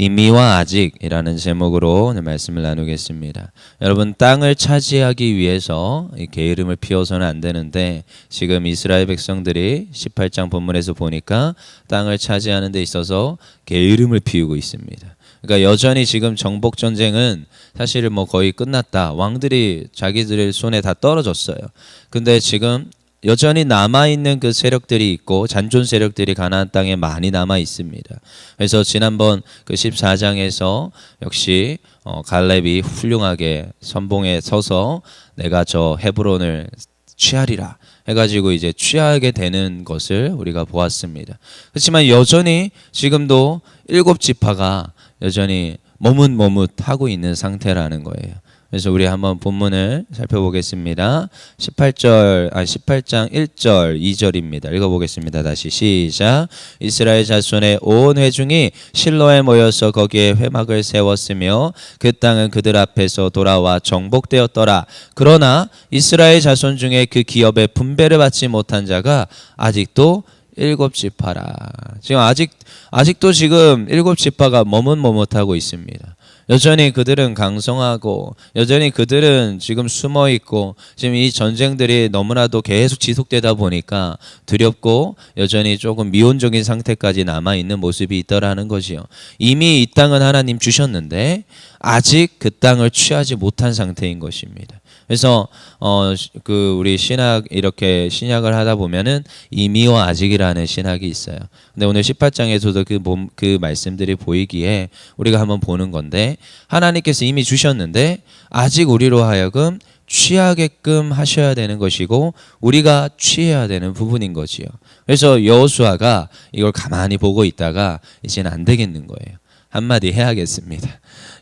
이미와 아직이라는 제목으로 말씀을 나누겠습니다. 여러분, 땅을 차지하기 위해서 게으름을 피워서는 안 되는데, 지금 이스라엘 백성들이 18장 본문에서 보니까 땅을 차지하는 데 있어서 게으름을 피우고 있습니다. 그러니까 여전히 지금 정복 전쟁은 사실은 거의 끝났다. 왕들이 자기들의 손에 다 떨어졌어요. 근데 지금 여전히 남아있는 그 세력들이 있고 잔존 세력들이 가나안 땅에 많이 남아 있습니다. 그래서 지난번 그 14장에서 역시 갈렙이 훌륭하게 선봉에 서서 내가 저 헤브론을 취하리라 해가지고 이제 취하게 되는 것을 우리가 보았습니다. 그렇지만 여전히 지금도 7지파가 여전히 머뭇머뭇하고 있는 상태라는 거예요. 그래서 우리 한번 본문을 살펴보겠습니다. 18장 1절 2절입니다. 읽어보겠습니다. 다시 시작. 이스라엘 자손의 온 회중이 실로에 모여서 거기에 회막을 세웠으며 그 땅은 그들 앞에서 돌아와 정복되었더라. 그러나 이스라엘 자손 중에 그 기업에 분배를 받지 못한 자가 아직도 7지파라. 지금 아직도 지금 7지파가 머뭇머뭇하고 있습니다. 여전히 그들은 강성하고 여전히 그들은 지금 숨어 있고 지금 이 전쟁들이 너무나도 계속 지속되다 보니까 두렵고 여전히 조금 미온적인 상태까지 남아 있는 모습이 있더라는 거지요. 이미 이 땅은 하나님 주셨는데 아직 그 땅을 취하지 못한 상태인 것입니다. 그래서 우리 신학 이렇게 신약을 하다 보면은 이미와 아직이라는 신학이 있어요. 근데 오늘 18장에서도 그 말씀들이 보이기에 우리가 한번 보는 건데, 하나님께서 이미 주셨는데 아직 우리로 하여금 취하게끔 하셔야 되는 것이고 우리가 취해야 되는 부분인 거지요. 그래서 여호수아가 이걸 가만히 보고 있다가 이제는 안 되겠는 거예요. 한마디 해야겠습니다.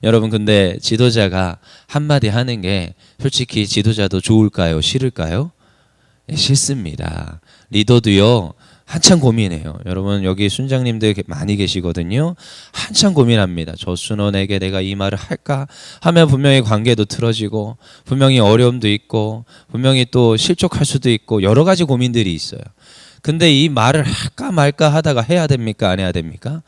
여러분, 근데 지도자가 한마디 하는 게 솔직히 지도자도 좋을까요? 싫을까요? 싫습니다. 리더도요 한참 고민해요. 여러분, 여기 순장님들 많이 계시거든요. 한참 고민합니다. 저 순원에게 내가 이 말을 할까 하면 분명히 관계도 틀어지고 분명히 어려움도 있고 분명히 또 실족할 수도 있고 여러 가지 고민들이 있어요. 근데 이 말을 할까 말까 하다가 해야 됩니까? 안 해야 됩니까?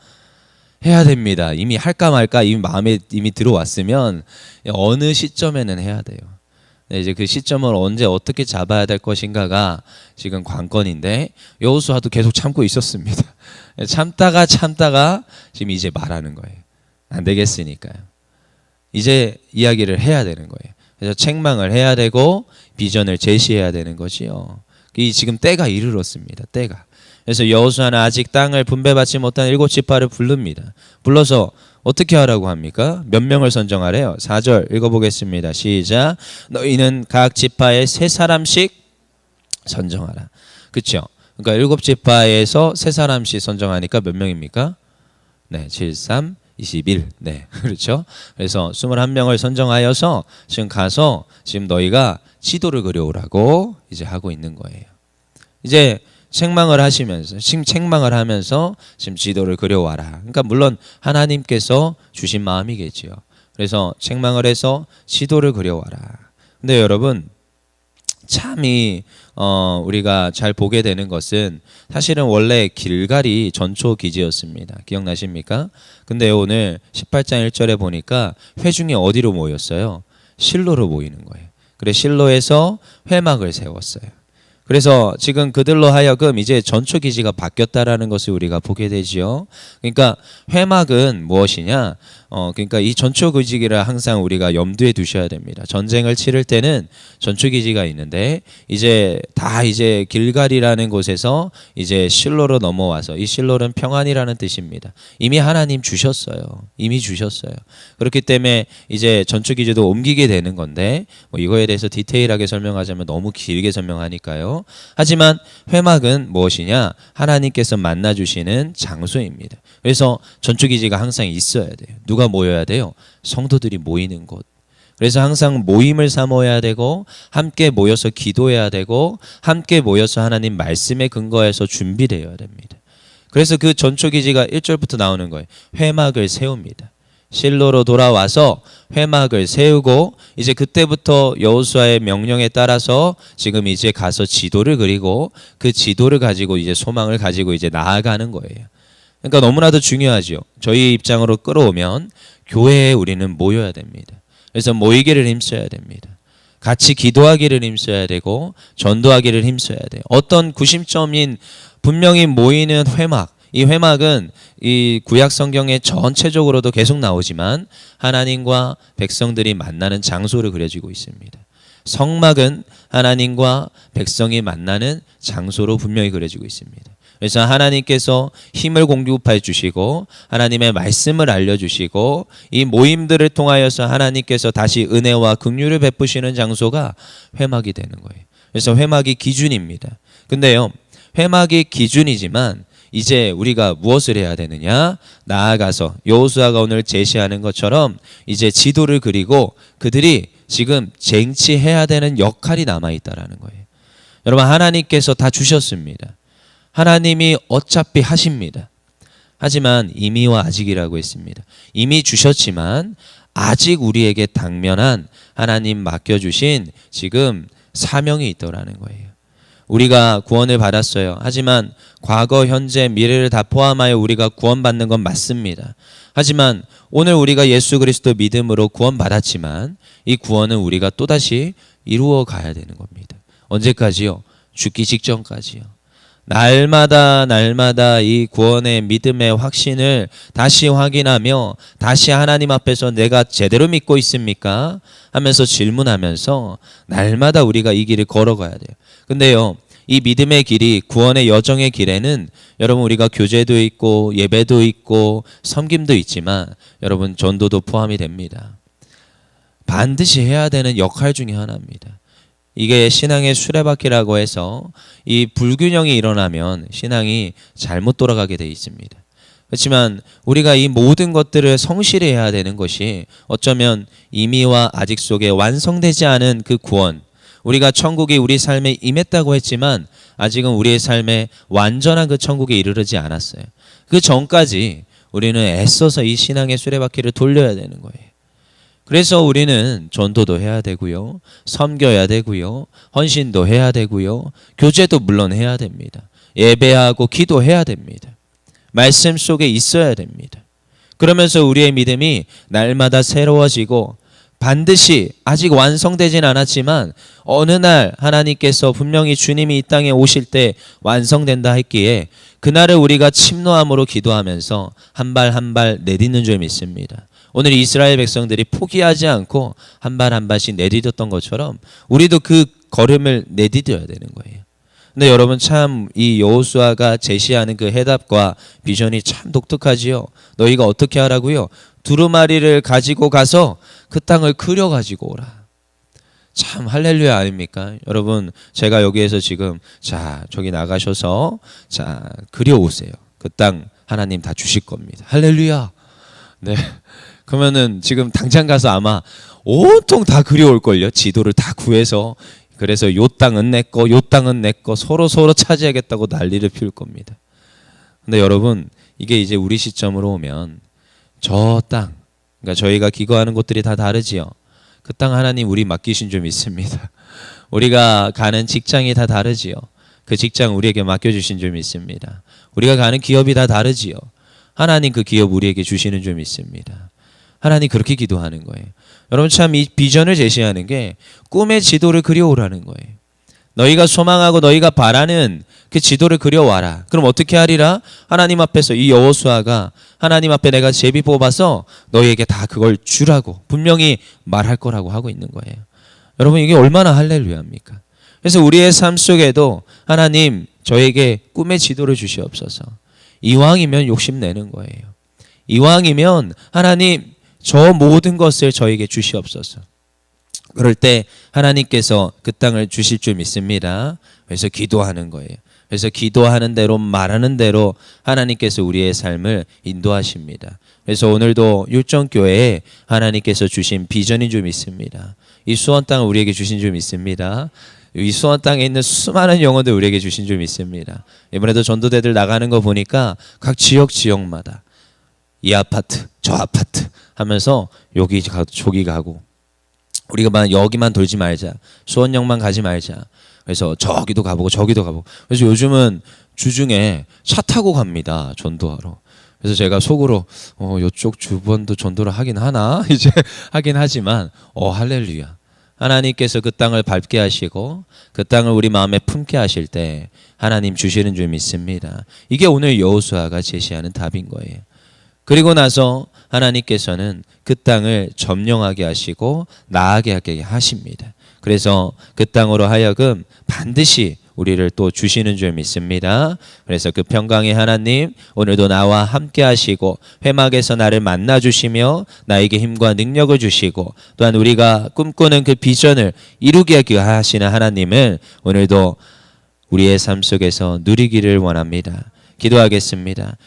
해야 됩니다. 이미 할까 말까 이미 마음에 이미 들어왔으면 어느 시점에는 해야 돼요. 이제 그 시점을 언제 어떻게 잡아야 될 것인가가 지금 관건인데, 여호수아도 계속 참고 있었습니다. 참다가 지금 이제 말하는 거예요. 안 되겠으니까요. 이제 이야기를 해야 되는 거예요. 그래서 책망을 해야 되고 비전을 제시해야 되는 거지요. 이 지금 때가 이르렀습니다. 때가. 그래서 여호수아는 아직 땅을 분배받지 못한 7지파를 부릅니다. 불러서 어떻게 하라고 합니까? 몇 명을 선정하래요? 4절 읽어보겠습니다. 시작. 너희는 각 지파에 3사람씩 선정하라. 그렇죠? 그러니까 7지파에서 3사람씩 선정하니까 몇 명입니까? 네, 7, 3, 21. 네, 그렇죠? 그래서 21명을 선정하여서 지금 가서 지금 너희가 지도를 그려오라고 이제 하고 있는 거예요. 이제 책망을 하면서 지금 지도를 그려와라. 그러니까 물론 하나님께서 주신 마음이겠지요. 그래서 책망을 해서 지도를 그려와라. 근데 여러분, 참이 우리가 잘 보게 되는 것은 사실은 원래 길갈이 전초 기지였습니다. 기억나십니까? 근데 오늘 18장 1절에 보니까 회중이 어디로 모였어요? 실로로 모이는 거예요. 그래서 실로에서 회막을 세웠어요. 그래서 지금 그들로 하여금 이제 전초 기지가 바뀌었다라는 것을 우리가 보게 되지요. 그러니까 회막은 무엇이냐? 그러니까 이 전초 기지를 항상 우리가 염두에 두셔야 됩니다. 전쟁을 치를 때는 전초 기지가 있는데 이제 길갈이라는 곳에서 이제 실로로 넘어와서, 이 실로는 평안이라는 뜻입니다. 이미 하나님 주셨어요. 이미 주셨어요. 그렇기 때문에 이제 전초 기지도 옮기게 되는 건데 이거에 대해서 디테일하게 설명하자면 너무 길게 설명하니까요. 하지만 회막은 무엇이냐? 하나님께서 만나주시는 장소입니다. 그래서 전초 기지가 항상 있어야 돼요. 누가 모여야 돼요? 성도들이 모이는 곳. 그래서 항상 모임을 삼아야 되고 함께 모여서 기도해야 되고 함께 모여서 하나님 말씀에 근거해서 준비되어야 됩니다. 그래서 그 전초 기지가 1절부터 나오는 거예요. 회막을 세웁니다. 실로로 돌아와서 회막을 세우고 이제 그때부터 여호수아의 명령에 따라서 지금 이제 가서 지도를 그리고 그 지도를 가지고 이제 소망을 가지고 이제 나아가는 거예요. 그러니까 너무나도 중요하죠. 저희 입장으로 끌어오면 교회에 우리는 모여야 됩니다. 그래서 모이기를 힘써야 됩니다. 같이 기도하기를 힘써야 되고 전도하기를 힘써야 돼요. 어떤 구심점인 분명히 모이는 회막, 이 회막은 이 구약 성경에 전체적으로도 계속 나오지만 하나님과 백성들이 만나는 장소를 그려지고 있습니다. 성막은 하나님과 백성이 만나는 장소로 분명히 그려지고 있습니다. 그래서 하나님께서 힘을 공급해 주시고 하나님의 말씀을 알려주시고 이 모임들을 통하여서 하나님께서 다시 은혜와 긍휼을 베푸시는 장소가 회막이 되는 거예요. 그래서 회막이 기준입니다. 근데요, 회막이 기준이지만 이제 우리가 무엇을 해야 되느냐? 나아가서 여호수아가 오늘 제시하는 것처럼 이제 지도를 그리고 그들이 지금 쟁취해야 되는 역할이 남아있다라는 거예요. 여러분, 하나님께서 다 주셨습니다. 하나님이 어차피 하십니다. 하지만 이미와 아직이라고 했습니다. 이미 주셨지만 아직 우리에게 당면한 하나님 맡겨주신 지금 사명이 있더라는 거예요. 우리가 구원을 받았어요. 하지만 과거, 현재, 미래를 다 포함하여 우리가 구원받는 건 맞습니다. 하지만 오늘 우리가 예수 그리스도 믿음으로 구원받았지만 이 구원은 우리가 또다시 이루어 가야 되는 겁니다. 언제까지요? 죽기 직전까지요. 날마다 이 구원의 믿음의 확신을 다시 확인하며 다시 하나님 앞에서 내가 제대로 믿고 있습니까? 하면서 질문하면서 날마다 우리가 이 길을 걸어가야 돼요. 근데요, 이 믿음의 길이, 구원의 여정의 길에는 여러분 우리가 교제도 있고 예배도 있고 섬김도 있지만 여러분 전도도 포함이 됩니다. 반드시 해야 되는 역할 중에 하나입니다. 이게 신앙의 수레바퀴라고 해서 이 불균형이 일어나면 신앙이 잘못 돌아가게 돼 있습니다. 그렇지만 우리가 이 모든 것들을 성실히 해야 되는 것이 어쩌면 이미와 아직 속에 완성되지 않은 그 구원, 우리가 천국이 우리 삶에 임했다고 했지만 아직은 우리의 삶에 완전한 그 천국에 이르르지 않았어요. 그 전까지 우리는 애써서 이 신앙의 수레바퀴를 돌려야 되는 거예요. 그래서 우리는 전도도 해야 되고요, 섬겨야 되고요, 헌신도 해야 되고요, 교제도 물론 해야 됩니다. 예배하고 기도해야 됩니다. 말씀 속에 있어야 됩니다. 그러면서 우리의 믿음이 날마다 새로워지고 반드시 아직 완성되진 않았지만 어느 날 하나님께서 분명히 주님이 이 땅에 오실 때 완성된다 했기에 그날을 우리가 침노함으로 기도하면서 한 발 한 발 내딛는 줄 믿습니다. 오늘 이스라엘 백성들이 포기하지 않고 한 발 한 발씩 내딛었던 것처럼 우리도 그 걸음을 내딛어야 되는 거예요. 근데 여러분 참 이 여호수아가 제시하는 그 해답과 비전이 참 독특하지요. 너희가 어떻게 하라고요? 두루마리를 가지고 가서 그 땅을 그려 가지고 오라. 참 할렐루야 아닙니까? 여러분 제가 여기에서 지금 자 저기 나가셔서 자 그려오세요. 그 땅 하나님 다 주실 겁니다. 할렐루야. 네. 그러면은 지금 당장 가서 아마 온통 다 그려올걸요. 지도를 다 구해서. 그래서 요 땅은 내 거, 요 땅은 내 거 서로 차지하겠다고 난리를 피울 겁니다. 근데 여러분 이게 이제 우리 시점으로 오면 저 땅, 그러니까 저희가 기거하는 곳들이 다 다르지요. 그 땅 하나님 우리 맡기신 줄 믿습니다. 우리가 가는 직장이 다 다르지요. 그 직장 우리에게 맡겨주신 줄 믿습니다. 우리가 가는 기업이 다 다르지요. 하나님 그 기업 우리에게 주시는 줄 믿습니다. 하나님 그렇게 기도하는 거예요. 여러분 참 이 비전을 제시하는 게 꿈의 지도를 그려오라는 거예요. 너희가 소망하고 너희가 바라는 그 지도를 그려와라. 그럼 어떻게 하리라? 하나님 앞에서 이 여호수아가 하나님 앞에 내가 제비 뽑아서 너희에게 다 그걸 주라고 분명히 말할 거라고 하고 있는 거예요. 여러분 이게 얼마나 할렐루야입니까? 그래서 우리의 삶 속에도 하나님 저에게 꿈의 지도를 주시옵소서. 이왕이면 욕심내는 거예요. 이왕이면 하나님 저 모든 것을 저에게 주시옵소서. 그럴 때 하나님께서 그 땅을 주실 줄 믿습니다. 그래서 기도하는 거예요. 그래서 기도하는 대로 말하는 대로 하나님께서 우리의 삶을 인도하십니다. 그래서 오늘도 율정교회에 하나님께서 주신 비전인 줄 믿습니다. 이 수원 땅을 우리에게 주신 줄 믿습니다. 이 수원 땅에 있는 수많은 영혼들 우리에게 주신 줄 믿습니다. 이번에도 전도대들 나가는 거 보니까 각 지역마다 이 아파트 저 아파트 하면서 여기 가고 저기 가고 우리가 여기만 돌지 말자. 수원역만 가지 말자. 그래서 저기도 가보고 저기도 가보고. 그래서 요즘은 주중에 차 타고 갑니다. 전도하러. 그래서 제가 속으로 이쪽 주번도 전도를 하긴 하나 이제 하긴 하지만 할렐루야. 하나님께서 그 땅을 밟게 하시고 그 땅을 우리 마음에 품게 하실 때 하나님 주시는 줄 믿습니다. 이게 오늘 여호수아가 제시하는 답인 거예요. 그리고 나서 하나님께서는 그 땅을 점령하게 하시고 나아게 하게 하십니다. 그래서 그 땅으로 하여금 반드시 우리를 또 주시는 줄 믿습니다. 그래서 그 평강의 하나님 오늘도 나와 함께 하시고 회막에서 나를 만나 주시며 나에게 힘과 능력을 주시고 또한 우리가 꿈꾸는 그 비전을 이루게 하시는 하나님을 오늘도 우리의 삶 속에서 누리기를 원합니다. 기도하겠습니다.